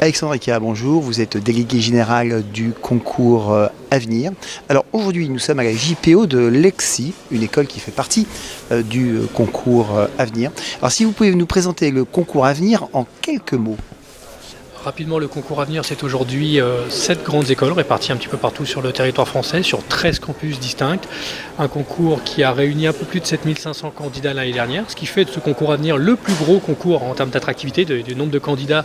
Alexandre Eka, bonjour, vous êtes délégué général du concours Avenir. Alors aujourd'hui, nous sommes à la JPO de l'EXI, une école qui fait partie du concours Avenir. Alors si vous pouvez nous présenter le concours Avenir en quelques mots. Rapidement, le concours Avenir, c'est aujourd'hui 7 grandes écoles réparties un petit peu partout sur le territoire français, sur 13 campus distincts. Un concours qui a réuni un peu plus de 7500 candidats l'année dernière, ce qui fait de ce concours Avenir le plus gros concours en termes d'attractivité, du nombre de candidats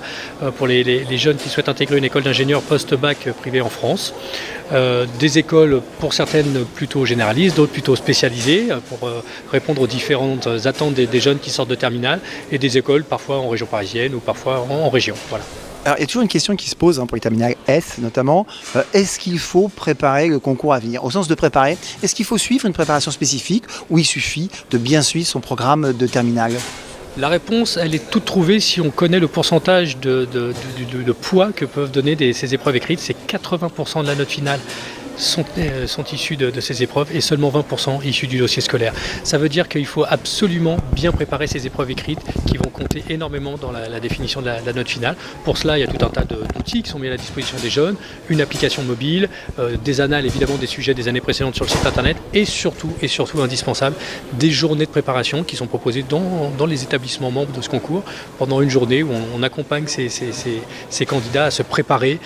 pour les jeunes qui souhaitent intégrer une école d'ingénieur post-bac privée en France. Des écoles, pour certaines plutôt généralistes, d'autres plutôt spécialisées, pour répondre aux différentes attentes des jeunes qui sortent de terminale, et des écoles parfois en région parisienne ou parfois en région. Voilà. Alors, il y a toujours une question qui se pose pour les terminales S notamment. Est-ce qu'il faut préparer le concours Avenir? Au sens de préparer, est-ce qu'il faut suivre une préparation spécifique ou il suffit de bien suivre son programme de terminale? La réponse, elle est toute trouvée si on connaît le pourcentage de poids que peuvent donner ces épreuves écrites. C'est 80% de la note finale sont issus de ces épreuves et seulement 20% issus du dossier scolaire. Ça veut dire qu'il faut absolument bien préparer ces épreuves écrites qui vont compter énormément dans la définition de la note finale. Pour cela, il y a tout un tas d'outils qui sont mis à la disposition des jeunes, une application mobile, des annales évidemment des sujets des années précédentes sur le site internet et surtout indispensable, des journées de préparation qui sont proposées dans les établissements membres de ce concours pendant une journée où on accompagne ces candidats à se préparer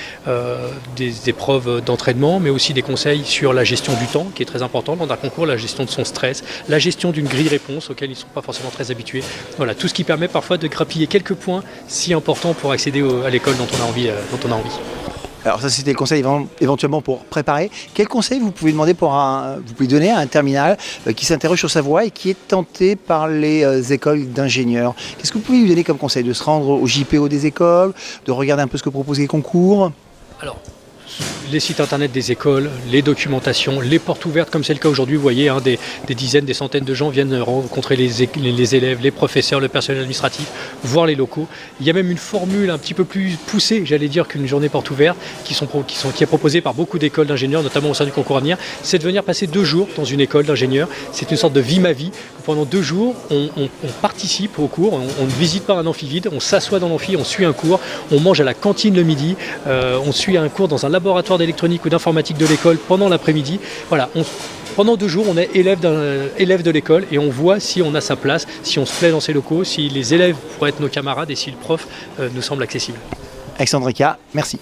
des épreuves d'entraînement mais aussi des conseils sur la gestion du temps, qui est très important dans un concours, la gestion de son stress, la gestion d'une grille réponse auquel ils ne sont pas forcément très habitués. Voilà, tout ce qui permet parfois de grappiller quelques points si importants pour accéder à l'école dont on a envie. Alors ça, c'était le conseil éventuellement pour préparer. Quel conseil vous pouvez donner à un terminal qui s'interroge sur sa voie et qui est tenté par les écoles d'ingénieurs? Qu'est-ce que vous pouvez lui donner comme conseil? De se rendre au JPO des écoles, de regarder un peu ce que proposent les concours? Alors, les sites internet des écoles, les documentations, les portes ouvertes, comme c'est le cas aujourd'hui, vous voyez, des dizaines, des centaines de gens viennent rencontrer les élèves, les professeurs, le personnel administratif, voir les locaux. Il y a même une formule un petit peu plus poussée, j'allais dire, qu'une journée porte ouverte, qui est proposée par beaucoup d'écoles d'ingénieurs, notamment au sein du concours Avenir. C'est de venir passer 2 jours dans une école d'ingénieurs. C'est une sorte de vie ma vie. Pendant 2 jours, on participe au cours, on ne visite pas un amphi vide, on s'assoit dans l'amphi, on suit un cours, on mange à la cantine le midi, on suit un cours dans un laboratoire d'électronique ou d'informatique de l'école pendant l'après-midi. Voilà, pendant 2 jours, on est élève de l'école et on voit si on a sa place, si on se plaît dans ces locaux, si les élèves pourraient être nos camarades et si le prof nous semble accessible. Alexandre Eka, merci.